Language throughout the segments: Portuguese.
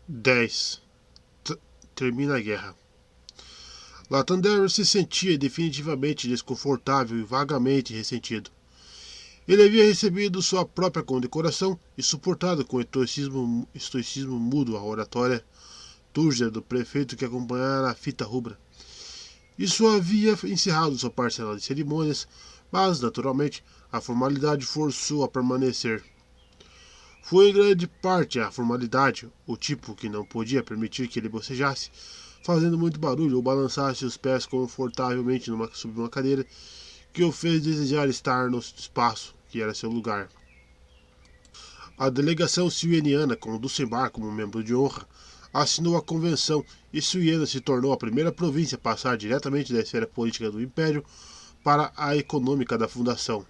10. Termina a guerra. Latendera se sentia definitivamente desconfortável e vagamente ressentido. Ele havia recebido sua própria condecoração e suportado com estoicismo mudo a oratória túrgida do prefeito que acompanhara a fita rubra. Isso havia encerrado sua parcela de cerimônias, mas, naturalmente, a formalidade forçou a permanecer. Foi em grande parte a formalidade, o tipo que não podia permitir que ele bocejasse, fazendo muito barulho ou balançasse os pés confortavelmente sob uma cadeira, que o fez desejar estar no espaço, que era seu lugar. A delegação suieniana, com Dulcembar como membro de honra, assinou a convenção e Suiena se tornou a primeira província a passar diretamente da esfera política do Império para a econômica da fundação.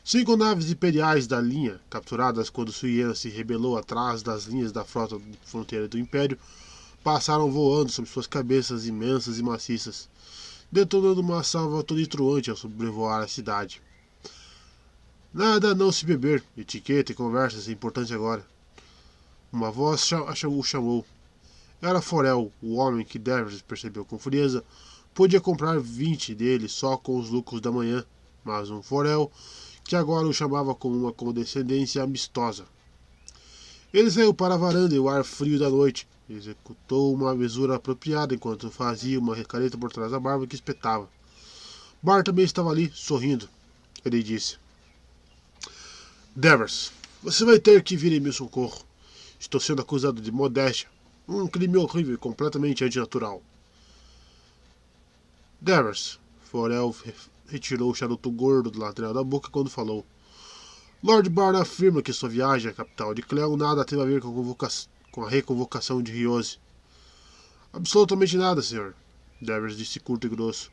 5 naves imperiais da linha, capturadas quando Suiena se rebelou atrás das linhas da frota fronteira do Império, passaram voando sobre suas cabeças imensas e maciças, detonando uma salva tonitruante ao sobrevoar a cidade. Nada a não se beber, etiqueta e conversas é importante agora. Uma voz o chamou. Era Forel, o homem que Devers percebeu com frieza. Podia comprar 20 dele só com os lucros da manhã, mas um Forel que agora o chamava com uma condescendência amistosa. Ele saiu para a varanda e o ar frio da noite. Executou uma mesura apropriada enquanto fazia uma careta por trás da barba que espetava. Bar também estava ali, sorrindo. Ele disse: Devers, você vai ter que vir em meu socorro. Estou sendo acusado de modéstia. Um crime horrível e completamente antinatural. Devers, Forel retirou o charuto gordo do lateral da boca quando falou. Lord Barn afirma que sua viagem à capital de Cleon nada teve a ver com a reconvocação de Riose. Absolutamente nada, senhor. Devers disse curto e grosso.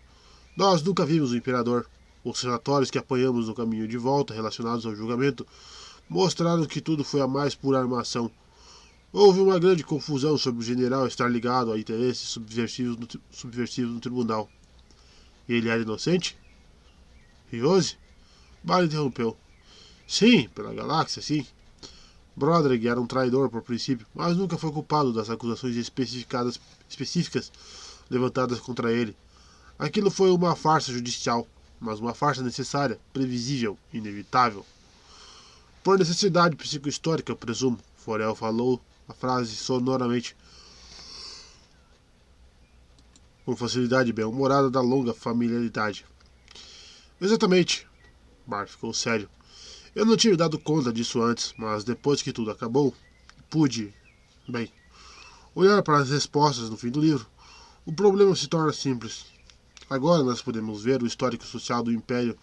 Nós nunca vimos o imperador. Os relatórios que apanhamos no caminho de volta relacionados ao julgamento mostraram que tudo foi a mais pura armação. Houve uma grande confusão sobre o general estar ligado a interesses subversivos no tribunal. Ele era inocente? Riose? Barr interrompeu. Sim, pela galáxia, sim. Broderick era um traidor por princípio, mas nunca foi culpado das acusações específicas levantadas contra ele. Aquilo foi uma farsa judicial, mas uma farsa necessária, previsível, inevitável. Por necessidade psicohistórica, eu presumo, Forel falou a frase sonoramente, com facilidade bem-humorada da longa familiaridade. Exatamente. Barr ficou sério. Eu não tinha dado conta disso antes, mas depois que tudo acabou, pude, bem, olhar para as respostas no fim do livro. O problema se torna simples. Agora nós podemos ver o histórico social do Império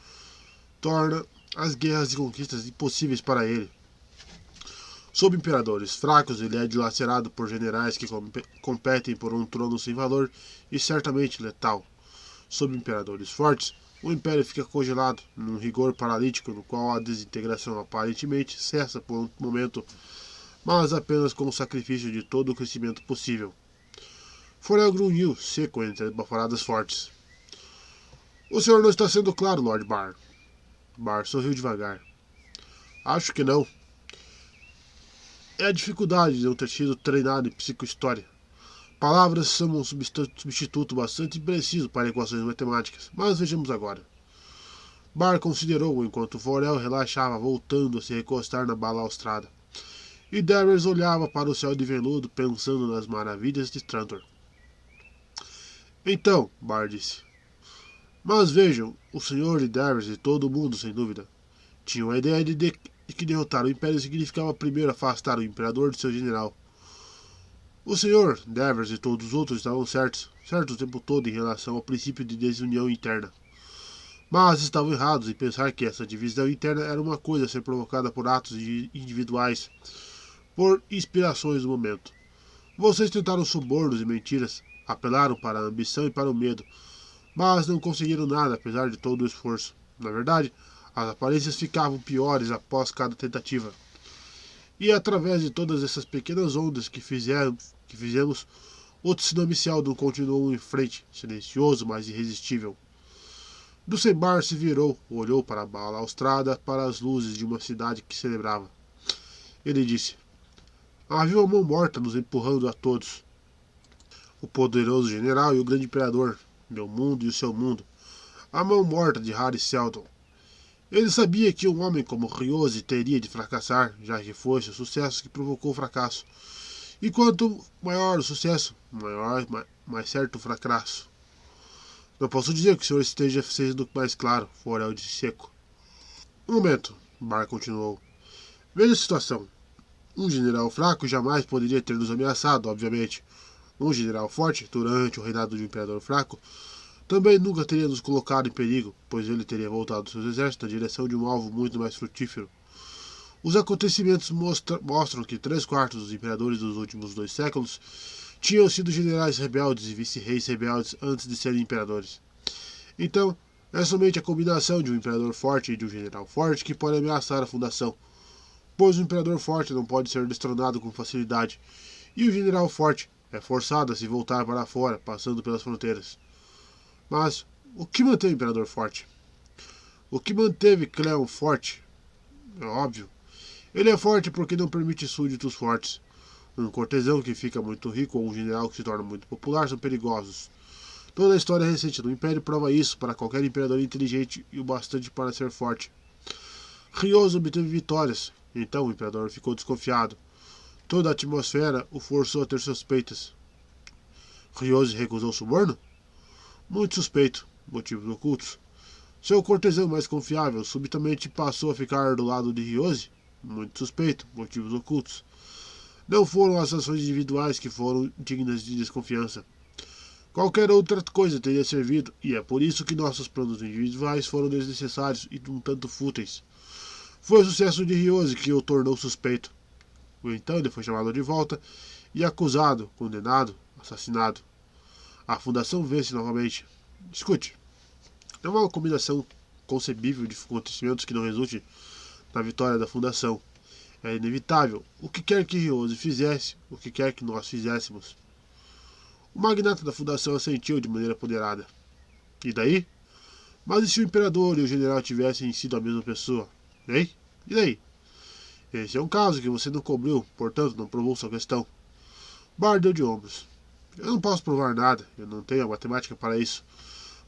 torna as guerras e conquistas impossíveis para ele. Sob imperadores fracos, ele é dilacerado por generais que competem por um trono sem valor e certamente letal. Sob imperadores fortes, o império fica congelado, num rigor paralítico no qual a desintegração aparentemente cessa por um momento, mas apenas com o sacrifício de todo o crescimento possível. Forel grunhiu, seco entre bafaradas fortes. O senhor não está sendo claro, Lord Barr. Barr sorriu devagar. Acho que não. É a dificuldade de não ter sido treinado em psicohistória. Palavras são um substituto bastante preciso para equações matemáticas, mas vejamos agora. Barr considerou enquanto Forel relaxava, voltando a se recostar na balaustrada. E Devers olhava para o céu de veludo, pensando nas maravilhas de Trantor. Então, Barr disse. Mas vejam, o senhor e Devers e todo mundo, sem dúvida, tinham a ideia de que derrotar o Império significava primeiro afastar o Imperador de seu general. O senhor, Devers e todos os outros estavam certos o tempo todo em relação ao princípio de desunião interna. Mas estavam errados em pensar que essa divisão interna era uma coisa a ser provocada por atos individuais, por inspirações do momento. Vocês tentaram subornos e mentiras, apelaram para a ambição e para o medo, mas não conseguiram nada apesar de todo o esforço. Na verdade, as aparências ficavam piores após cada tentativa. E através de todas essas pequenas ondas que fizemos, o tsunami Seldon continuou em frente, silencioso, mas irresistível. Dulcembar se virou, olhou para a balaustrada, para as luzes de uma cidade que celebrava. Ele disse, Havia uma mão morta nos empurrando a todos. O poderoso general e o grande imperador, meu mundo e o seu mundo. A mão morta de Harry Seldon. Ele sabia que um homem como Ryose teria de fracassar, já que fosse o sucesso que provocou o fracasso. E quanto maior o sucesso, mais certo o fracasso. Não posso dizer que o senhor esteja sendo mais claro, Forel disse seco. Um momento, Bar continuou. Veja a situação. Um general fraco jamais poderia ter nos ameaçado, obviamente. Um general forte, durante o reinado de um imperador fraco, também nunca teria nos colocado em perigo, pois ele teria voltado seus exércitos na direção de um alvo muito mais frutífero. Os acontecimentos mostram que 3/4 dos imperadores dos últimos 2 séculos tinham sido generais rebeldes e vice-reis rebeldes antes de serem imperadores. Então, é somente a combinação de um imperador forte e de um general forte que pode ameaçar a fundação, pois um imperador forte não pode ser destronado com facilidade, e o general forte é forçado a se voltar para fora, passando pelas fronteiras. Mas o que mantém o imperador forte? O que manteve Cleon forte? É óbvio. Ele é forte porque não permite súditos fortes. Um cortesão que fica muito rico ou um general que se torna muito popular são perigosos. Toda a história recente do Império prova isso para qualquer imperador inteligente e o bastante para ser forte. Ryose obteve vitórias, então o imperador ficou desconfiado. Toda a atmosfera o forçou a ter suspeitas. Ryose recusou suborno? Muito suspeito. Motivos ocultos. Seu cortesão mais confiável subitamente passou a ficar do lado de Ryose? Muito suspeito. Motivos ocultos. Não foram as ações individuais que foram dignas de desconfiança. Qualquer outra coisa teria servido, e é por isso que nossos planos individuais foram desnecessários e um tanto fúteis. Foi o sucesso de Ryose que o tornou suspeito. Então ele foi chamado de volta e acusado, condenado, assassinado. A fundação vence novamente. Escute, é uma combinação concebível de acontecimentos que não resulte na vitória da fundação. É inevitável. O que quer que Ryose fizesse, o que quer que nós fizéssemos. O magnata da fundação assentiu de maneira ponderada. E daí? Mas e se o imperador e o general tivessem sido a mesma pessoa? Hein? E daí? Esse é um caso que você não cobriu, portanto não provou sua questão. Bar deu de ombros. Eu não posso provar nada, eu não tenho a matemática para isso.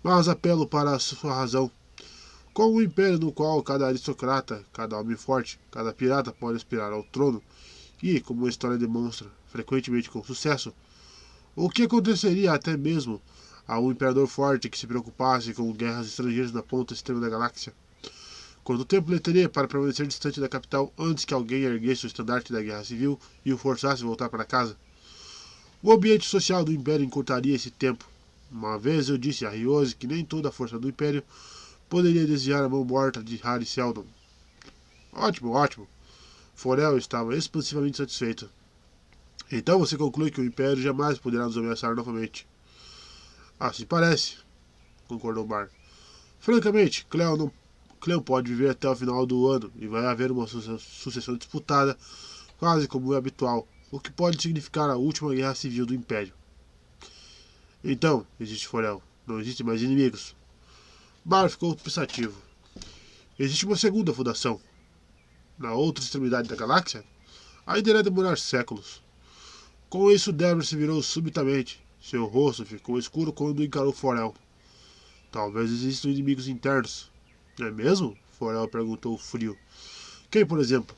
Mas apelo para a sua razão. Com um império no qual cada aristocrata, cada homem forte, cada pirata pode aspirar ao trono, e, como a história demonstra, frequentemente com sucesso, o que aconteceria até mesmo a um imperador forte que se preocupasse com guerras estrangeiras na ponta extrema da galáxia? Quanto tempo ele teria para permanecer distante da capital antes que alguém erguesse o estandarte da guerra civil e o forçasse a voltar para casa? O ambiente social do Império encurtaria esse tempo. Uma vez eu disse a Ryose que nem toda a força do Império poderia desviar a mão morta de Harry Seldon. Ótimo, ótimo. Forel estava expansivamente satisfeito. Então você conclui que o Império jamais poderá nos ameaçar novamente. Assim parece, concordou Bar. Francamente, Cleon pode viver até o final do ano e vai haver uma sucessão disputada, quase como é habitual, o que pode significar a última guerra civil do Império. Então, existe Forel, não existem mais inimigos. Bar ficou pensativo. Existe uma segunda fundação. Na outra extremidade da galáxia? Ainda irá demorar séculos. Com isso, Devers se virou subitamente. Seu rosto ficou escuro quando encarou Forel. Talvez existam inimigos internos. É mesmo? Forel perguntou frio. Quem, por exemplo?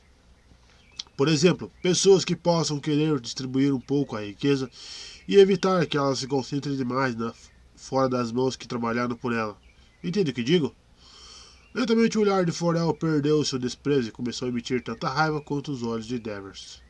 Por exemplo, pessoas que possam querer distribuir um pouco a riqueza e evitar que ela se concentre demais fora das mãos que trabalharam por ela. Entende o que digo? Lentamente o olhar de Forel perdeu seu desprezo e começou a emitir tanta raiva quanto os olhos de Devers.